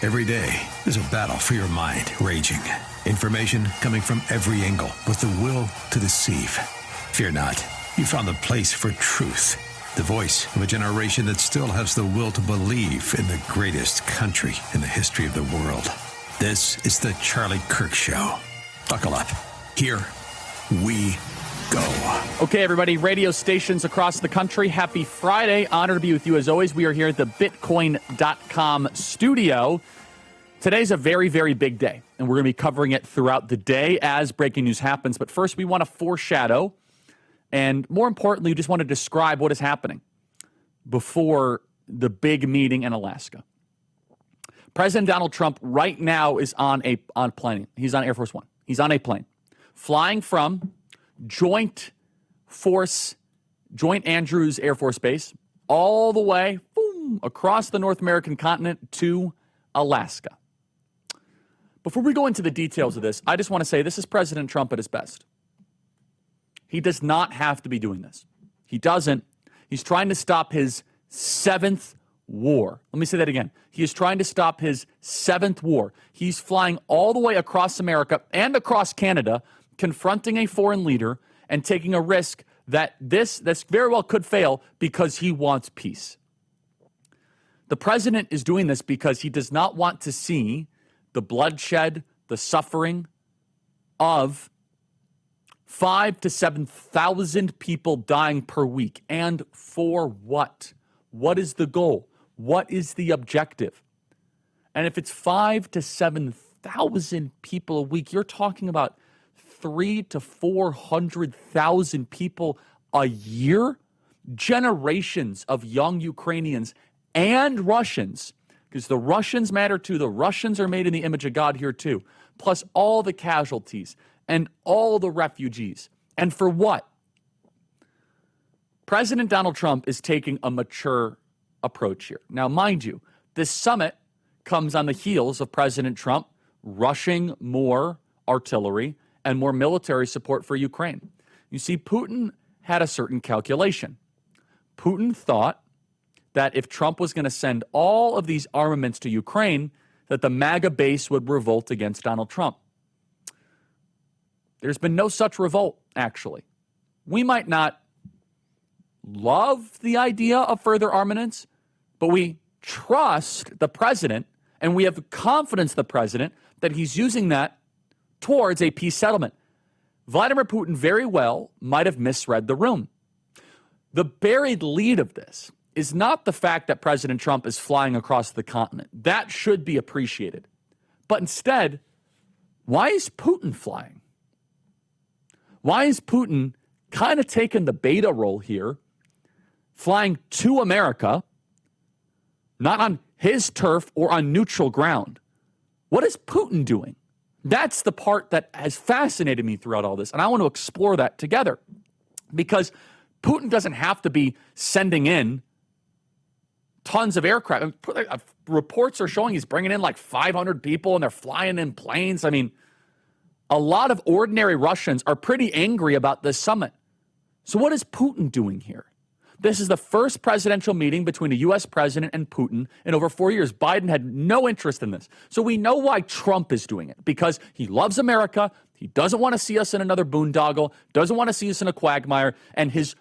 Every day, there's a battle for your mind raging. Information coming from every angle with the will to deceive. Fear not. You found the place for truth. The voice of a generation that still has the will to believe in the greatest country in the history of the world. This is the Charlie Kirk Show. Buckle up. Here we go. Okay, everybody, radio stations across the country, happy Friday. Honored to be with you as always. We are here at the Bitcoin.com studio. Today's a very, very big day, and we're going to be covering it throughout the day as breaking news happens. But first, we want to foreshadow, and more importantly, we just want to describe what is happening before the big meeting in Alaska. President Donald Trump right now is on a plane. He's on Air Force One. He's on a plane flying from Joint Andrews Air Force Base all the way across the North American continent to Alaska. Before we go into the details of this, I just want to say this is President Trump at his best. He does not have to be doing this. He doesn't. He's trying to stop his seventh war. Let me say that again. He is trying to stop his seventh war. He's flying all the way across America and across Canada, confronting a foreign leader and taking a risk that this very well could fail because he wants peace. The president is doing this because he does not want to see the bloodshed, the suffering of 5,000 to 7,000 people dying per week. And for what? What is the goal? What is the objective? And if it's 5,000 to 7,000 people a week, you're talking about 300,000 to 400,000 people a year, generations of young Ukrainians and Russians, because the Russians matter too. The Russians are made in the image of God here too, plus all the casualties and all the refugees. And for what? President Donald Trump is taking a mature approach here. Now, mind you, this summit comes on the heels of President Trump rushing more artillery and more military support for Ukraine. You see, Putin had a certain calculation. Putin thought that if Trump was going to send all of these armaments to Ukraine, that the MAGA base would revolt against Donald Trump. There's been no such revolt, actually. We might not love the idea of further armaments, but we trust the president, and we have confidence in the president that he's using that towards a peace settlement. Vladimir Putin very well might have misread the room. The buried lead of this is not the fact that President Trump is flying across the continent. That should be appreciated. But instead, why is Putin flying? Why is Putin kind of taking the beta role here, flying to America, not on his turf or on neutral ground? What is Putin doing? That's the part that has fascinated me throughout all this, and I want to explore that together. Because Putin doesn't have to be sending in tons of aircraft. Reports are showing he's bringing in like 500 people, and they're flying in planes. I mean, a lot of ordinary Russians are pretty angry about this summit. So what is Putin doing here? This is the first presidential meeting between a U.S. president and Putin in over 4 years. Biden had no interest in this. So we know why Trump is doing it, because he loves America. He doesn't want to see us in another boondoggle, doesn't want to see us in a quagmire, and his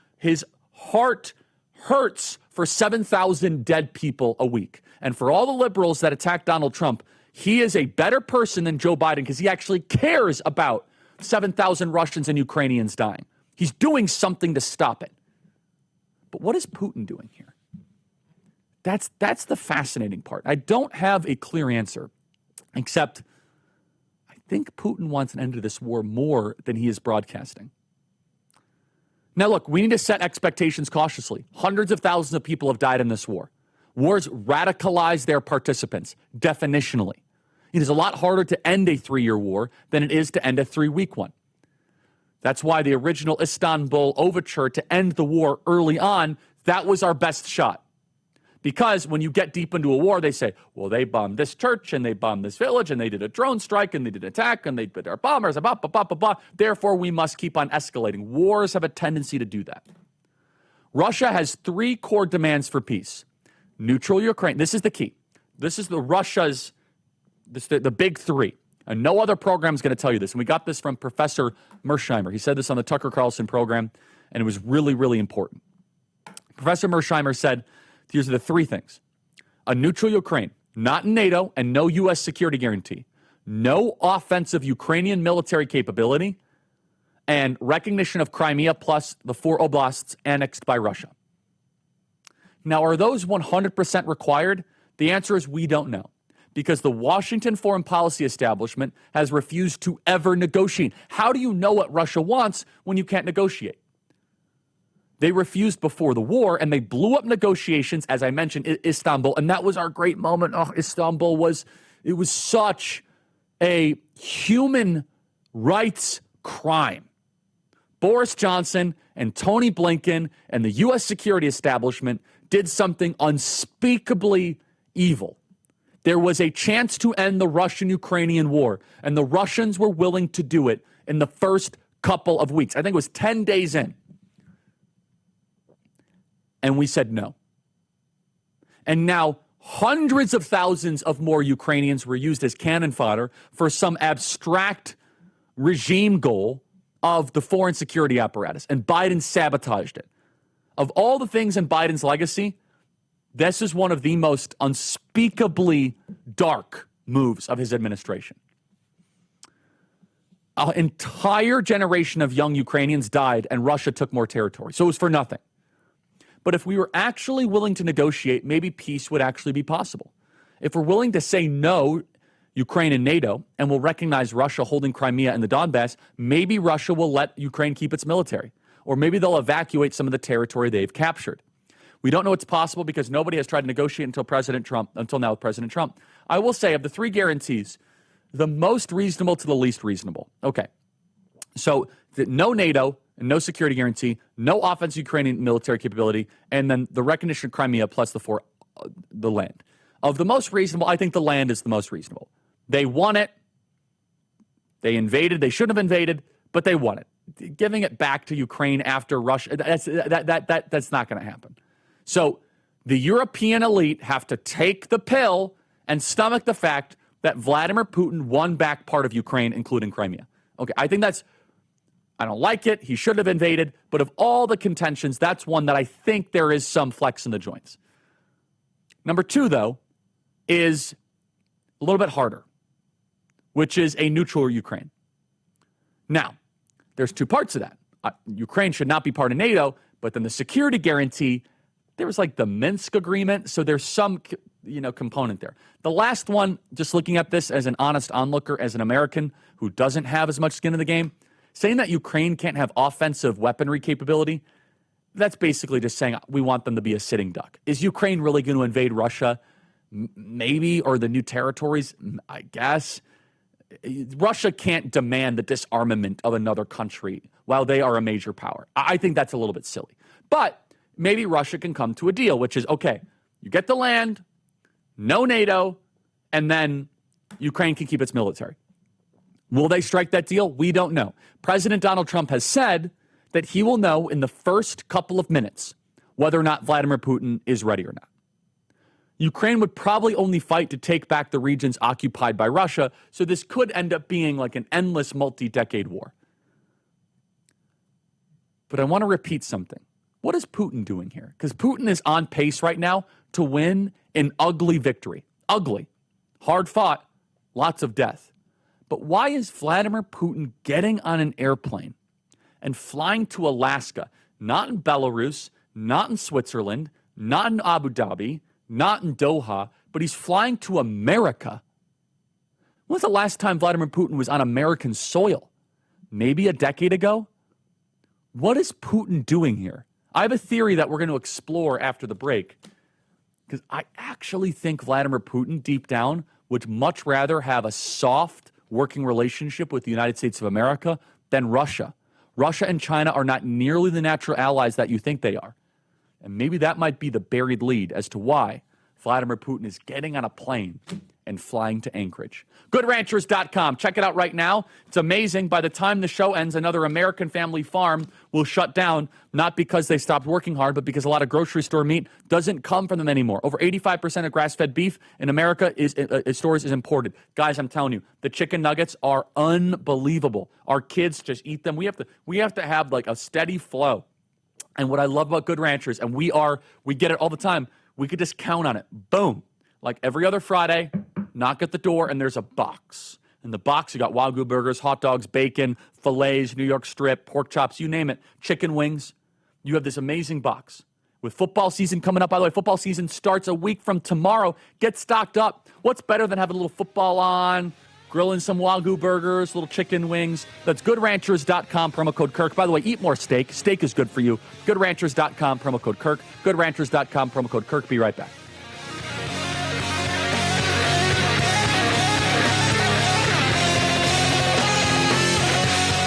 heart hurts for 7,000 dead people a week. And for all the liberals that attack Donald Trump, he is a better person than Joe Biden because he actually cares about 7,000 Russians and Ukrainians dying. He's doing something to stop it. But what is Putin doing here? That's the fascinating part. I don't have a clear answer, except I think Putin wants an end to this war more than he is broadcasting. Now, look, we need to set expectations cautiously. Hundreds of thousands of people have died in this war. Wars radicalize their participants, definitionally. It is a lot harder to end a 3-year war than it is to end a 3-week one. That's why the original Istanbul overture to end the war early on, that was our best shot. Because when you get deep into a war, they say, well, they bombed this church and they bombed this village and they did a drone strike and they did an attack and they put their bombers, blah, blah, blah, blah, blah. Therefore, we must keep on escalating. Wars have a tendency to do that. Russia has 3 core demands for peace. Neutral Ukraine. This is the key. This is the Russia's the big three. And no other program is going to tell you this. And we got this from Professor Mersheimer. He said this on the Tucker Carlson program, and it was really, really important. Professor Mersheimer said, these are the three things. A neutral Ukraine, not in NATO, and no U.S. security guarantee. No offensive Ukrainian military capability, and recognition of Crimea plus the 4 oblasts annexed by Russia. Now, are those 100% required? The answer is we don't know, because the Washington foreign policy establishment has refused to ever negotiate. How do you know what Russia wants when you can't negotiate? They refused before the war, and they blew up negotiations, as I mentioned, in Istanbul, and that was our great moment. Oh, Istanbul was such a human rights crime. Boris Johnson and Tony Blinken and the U.S. security establishment did something unspeakably evil. There was a chance to end the Russian-Ukrainian war, and the Russians were willing to do it in the first couple of weeks. I think it was 10 days in. And we said no. And now hundreds of thousands of more Ukrainians were used as cannon fodder for some abstract regime goal of the foreign security apparatus, and Biden sabotaged it. Of all the things in Biden's legacy, this is one of the most unspeakably dark moves of his administration. An entire generation of young Ukrainians died, and Russia took more territory. So it was for nothing. But if we were actually willing to negotiate, maybe peace would actually be possible. If we're willing to say no, Ukraine and NATO, and will recognize Russia holding Crimea and the Donbass, maybe Russia will let Ukraine keep its military. Or maybe they'll evacuate some of the territory they've captured. We don't know it's possible because nobody has tried to negotiate until now with President Trump. I will say, of the three guarantees, the most reasonable to the least reasonable. Okay. So no NATO, no security guarantee, no offensive Ukrainian military capability, and then the recognition of Crimea plus the land. Of the most reasonable, I think the land is the most reasonable. They won it. They invaded. They shouldn't have invaded, but they won it. Giving it back to Ukraine after Russia, that's not going to happen. So the European elite have to take the pill and stomach the fact that Vladimir Putin won back part of Ukraine, including Crimea. Okay, I don't like it. He should have invaded. But of all the contentions, that's one that I think there is some flex in the joints. Number two, though, is a little bit harder, which is a neutral Ukraine. Now, there's two parts of that. Ukraine should not be part of NATO, but then the security guarantee, there was like the Minsk agreement, so there's some component there. The last one, just looking at this as an honest onlooker, as an American who doesn't have as much skin in the game, saying that Ukraine can't have offensive weaponry capability, that's basically just saying we want them to be a sitting duck. Is Ukraine really going to invade Russia? Maybe, or the new territories? I guess. Russia can't demand the disarmament of another country while they are a major power. I think that's a little bit silly. But maybe Russia can come to a deal, which is, okay, you get the land, no NATO, and then Ukraine can keep its military. Will they strike that deal? We don't know. President Donald Trump has said that he will know in the first couple of minutes whether or not Vladimir Putin is ready or not. Ukraine would probably only fight to take back the regions occupied by Russia, so this could end up being like an endless multi-decade war. But I want to repeat something. What is Putin doing here? Because Putin is on pace right now to win an ugly victory. Ugly. Hard fought. Lots of death. But why is Vladimir Putin getting on an airplane and flying to Alaska, not in Belarus, not in Switzerland, not in Abu Dhabi, not in Doha, but he's flying to America? When was the last time Vladimir Putin was on American soil? Maybe a decade ago? What is Putin doing here? I have a theory that we're going to explore after the break, because I actually think Vladimir Putin, deep down, would much rather have a soft working relationship with the United States of America than Russia. Russia and China are not nearly the natural allies that you think they are. And maybe that might be the buried lead as to why Vladimir Putin is getting on a plane and flying to Anchorage. GoodRanchers.com. Check it out right now. It's amazing. By the time the show ends, another American family farm will shut down, not because they stopped working hard, but because a lot of grocery store meat doesn't come from them anymore. Over 85% of grass-fed beef in America stores is imported. Guys, I'm telling you, the chicken nuggets are unbelievable. Our kids just eat them. We have to have like a steady flow. And what I love about Good Ranchers, and we get it all the time, we could just count on it. Boom. Like every other Friday, knock at the door, and there's a box. In the box, you got Wagyu burgers, hot dogs, bacon, fillets, New York strip, pork chops, you name it, chicken wings. You have this amazing box. With football season coming up, by the way, football season starts a week from tomorrow. Get stocked up. What's better than having a little football on, grilling some Wagyu burgers, little chicken wings? That's GoodRanchers.com, promo code Kirk. By the way, eat more steak. Steak is good for you. GoodRanchers.com, promo code Kirk. GoodRanchers.com, promo code Kirk. Be right back.